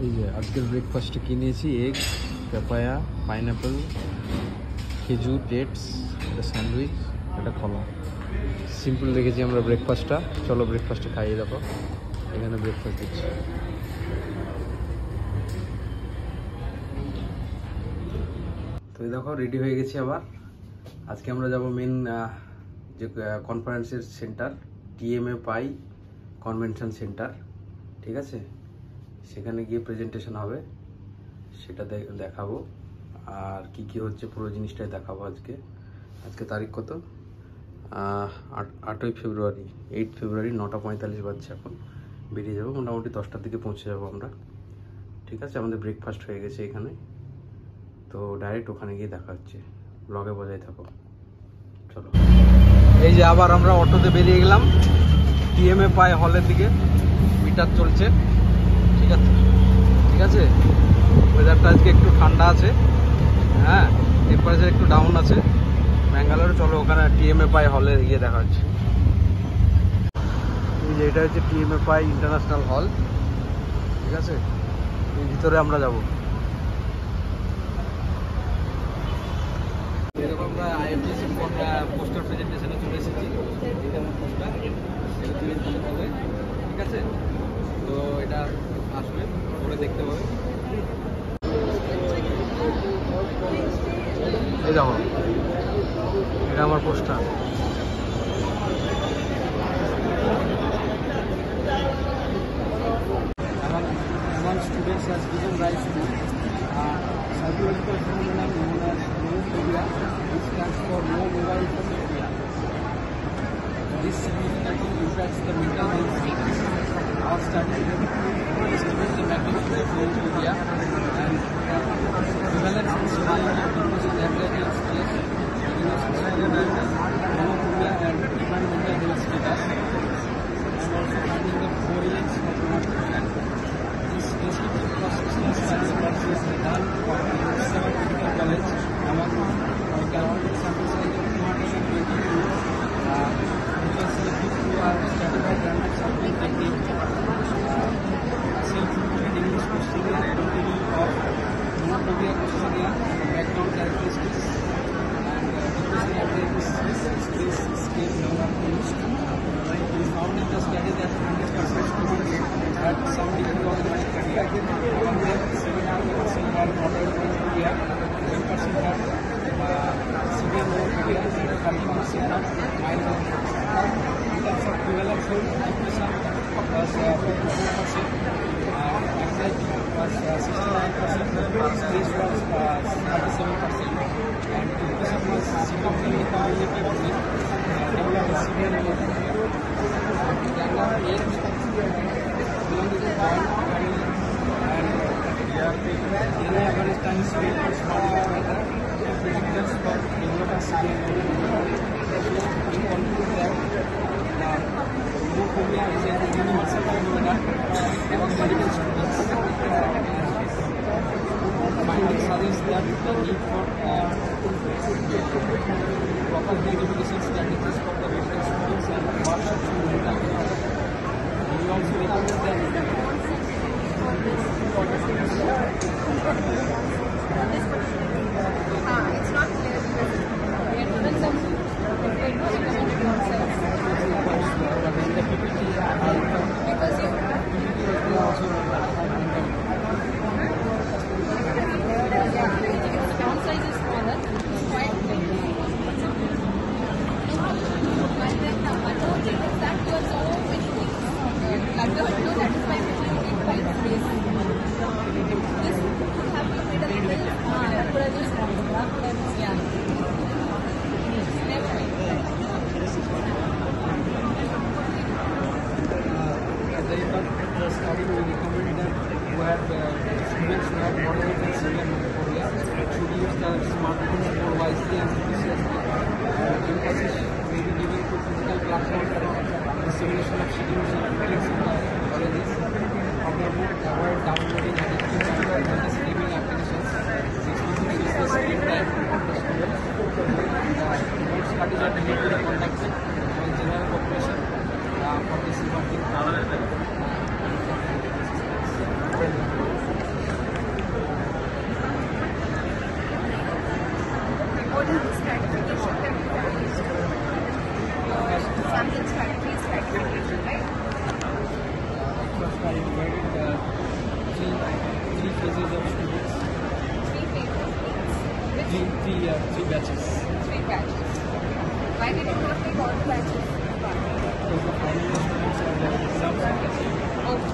এই যে আজকের ব্রেকফাস্টে কিনেছি এগ, পেপায়া, পাইনাপেল, খেজুর, ডেটস, একটা স্যান্ডউইচ, একটা কলা। সিম্পল রেখেছি আমরা ব্রেকফাস্টটা। চলো ব্রেকফাস্টে খাইয়ে দেখো। এখানে ব্রেকফাস্ট দিচ্ছি। তো এই দেখো রেডি হয়ে গেছি আবার। আজকে আমরা যাব মেন যে কনফারেন্সের সেন্টার, টিএমএ পাই কনভেনশন সেন্টার, ঠিক আছে? সেখানে গিয়ে প্রেজেন্টেশন হবে, সেটা দেখাবো। আর কি কি হচ্ছে পুরো জিনিসটাই দেখাবো আজকে। আজকে তারিখ কত? 8ই ফেব্রুয়ারি, 8 ফেব্রুয়ারি। 9টা 45 বাজছে এখন। বেরিয়ে যাবো, মোটামুটি 10টার দিকে পৌঁছে যাবো আমরা, ঠিক আছে? আমাদের ব্রেকফাস্ট হয়ে গেছে এখানে, তো ডাইরেক্ট ওখানে গিয়ে দেখা হচ্ছে। ব্লগে বজায় থাকো, চলো। এই যে আবার আমরা অটোতে বেরিয়ে গেলাম টিএমএ পাই হলের দিকে। মিটার চলছে, ঠিক আছে? ঠিক আছে, ওয়েদারটা আজকে একটু ঠান্ডা আছে, হ্যাঁ, টেম্পারেচার একটু ডাউন আছে ব্যাঙ্গালোরে। চলো ওখানে টিএমএ পাই হলে গিয়ে দেখা হচ্ছে। এই যে এটা হচ্ছে টিএমএ পাই ইন্টারন্যাশনাল হল, ঠিক আছে? এর ভিতরে আমরা যাব। এরকম আমরা আইএফডিসি পোস্টার প্রেজেন্টেশনে চলে এসেছি। এটা আমার পোস্টার, ঠিক আছে? তো এটা আসবে পরে দেখতে পাবে। এই দেখো, এটা আমার poster. Among students has given rise to psychological phenomenon known as nomophobia, which stands for no mobile phone phobia. This significantly impacts the mental health. Our study estimates the magnitude of nomophobia and prevalence and severity of increasing anxiety and stress, nomophobia and different mental health status, and also finding the correlates of nomophobia. This descriptive cross-sectional study was done by Seven Medical College among a calculated sample size of 222. It was selected through a stratified random sampling technique. Self-reported English questionnaire containing of nomophobia questionnaire, background characteristics, and depression abilities scale number used. It is found in the study that 100% students had some degree of nomophobia. Among them, 70% had moderate nomophobia, 10% had severe nomophobia, and 30% had mild nomophobia. In terms of prevalence rate, depression was 44%, anxiety was 69%, stress was 37%, and depression was significantly correlated with developing severe nomophobia. Younger age, belonging to point family, and daily average time spent on smartphone weather predictors for developing severe nomophobia. In conclusion, that nomophobia is a universal phenomenon among medical students. Findings suggest that the need for proper identification strategies for the medical students and workshops should be taken. We also recommend that it's not clear because we have given some recommended concepts. Because the town size is smaller, it's quite big. And then one more thing is that you are so like the window that is by which you need quite space. This would have been made a little yeah. Never mind. The study we recommended that who have students who have moderate and severe nomophobia should use the smartphone more wisely and judiciously. Emphasis may be given to physical classroom, dissemination of schedules and routines in the colleges. Furthermore, avoid downloading addictive and multi-streaming applications. This reduces the screen time of the students. More studies are needed to be conducted by general population for this working. 3 batches. 3 batches. Why did you not take all the batches? Because the final students are there in exams and that's it. Okay.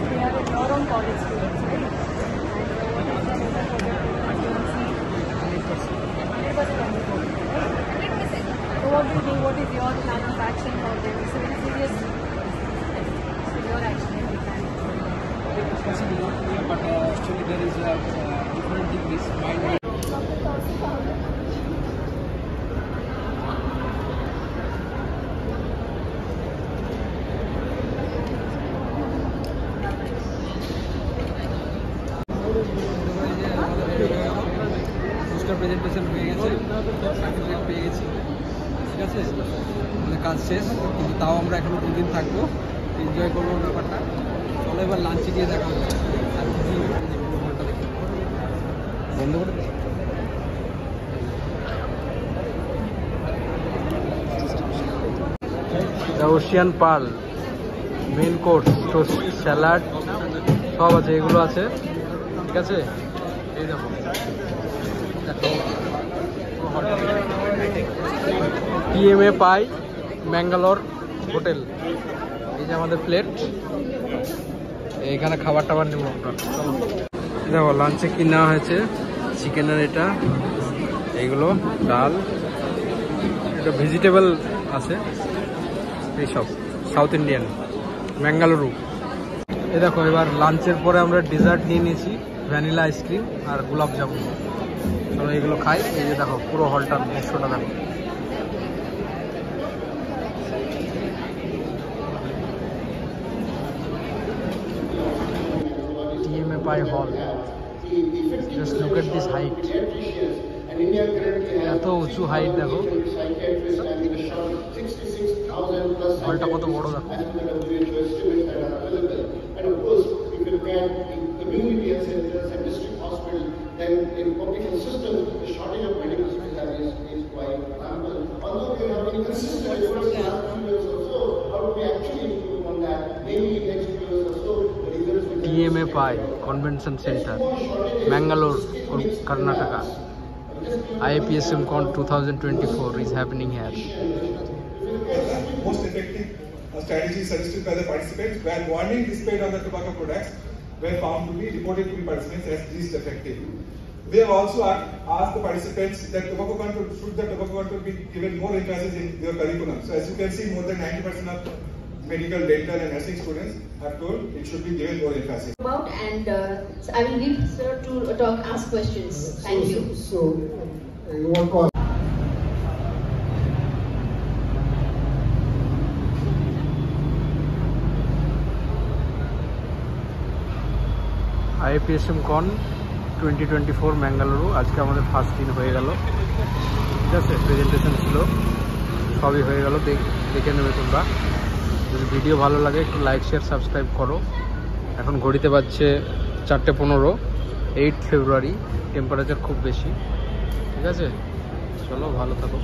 We have your own college students, right? And what is the total project occupancy? 100% occupancy, right? 100%. So what do you think? What is your plan of action for them? It's a very serious your action and plan. Discussing not clear, but actually there is a different degrees. Mine poster presentation হয়ে গেছে, certificate পেয়ে গেছি, ঠিক আছে, মানে কাজ শেষ, কিন্তু তাও আমরা এখনো 2 দিন থাকবো, এনজয় করবো ব্যাপারটা। চলো এবার লাঞ্চে গিয়ে দেখা হচ্ছে। আর কি বন্ধ করে দে। The ocean pearl main course, toast, salad সব আছে, এগুলো আছে, ঠিক আছে। এই দেখো PMA পাই ম্যাঙ্গালোর হোটেল, এই যে আমাদের প্লেট, এখানে খাবার টাবার নেবো আমরা। চলো দেখো লাঞ্চে কি নেওয়া হয়েছে, চিকেনের এটা, এইগুলো ডাল, এটা ভেজিটেবল আছে, এইসব সাউথ ইন্ডিয়ান ম্যাঙ্গালুরু। এ দেখো এবার লাঞ্চের পরে আমরা ডেজার্ট নিয়ে নিয়েছি, ভ্যানিলা আইসক্রিম আর গোলাপ জামুন। চলো এগুলো খাই। এই যে দেখো পুরো হলটার দৃশ্যটা দেখো। TMA Pi Hall. Just look at this height. এত উঁচু হাইট দেখো, হলটা কত বড় দেখো। Then in public health system, the shortage of medical specialists is quite rampant. Although we have been consistent efforts in the last few years or so, how do we actually improve on that? Maybe in next few years or so, the results will be TMA Pi Convention Center, Mangalore, Karnataka. IAPSM Con 2024 is happening here. Most effective strategies suggested by the participants where warning displayed on the tobacco products were found to be reported to the participants as least effective. We have also asked the participants that should the tobacco control be given more emphasis in their curriculum. So as you can see, more than 90% of medical, dental and nursing students have told it should be given more emphasis. About and so I will leave sir to talk, ask questions. Thank you. So, you want to IAPSM Con 2024 Mangaluru, আজকে আমাদের first দিন হয়ে গেল, ঠিক আছে। Presentation ছিল, সবই হয়ে গেল, দেখে নেবে তোমরা। যদি ভিডিও ভালো লাগে একটু লাইক, শেয়ার, সাবস্ক্রাইব করো। এখন ঘড়িতে বাজছে 4:15, 8 ফেব্রুয়ারি, টেম্পারেচার খুব বেশি, ঠিক আছে। চলো ভালো থাকো।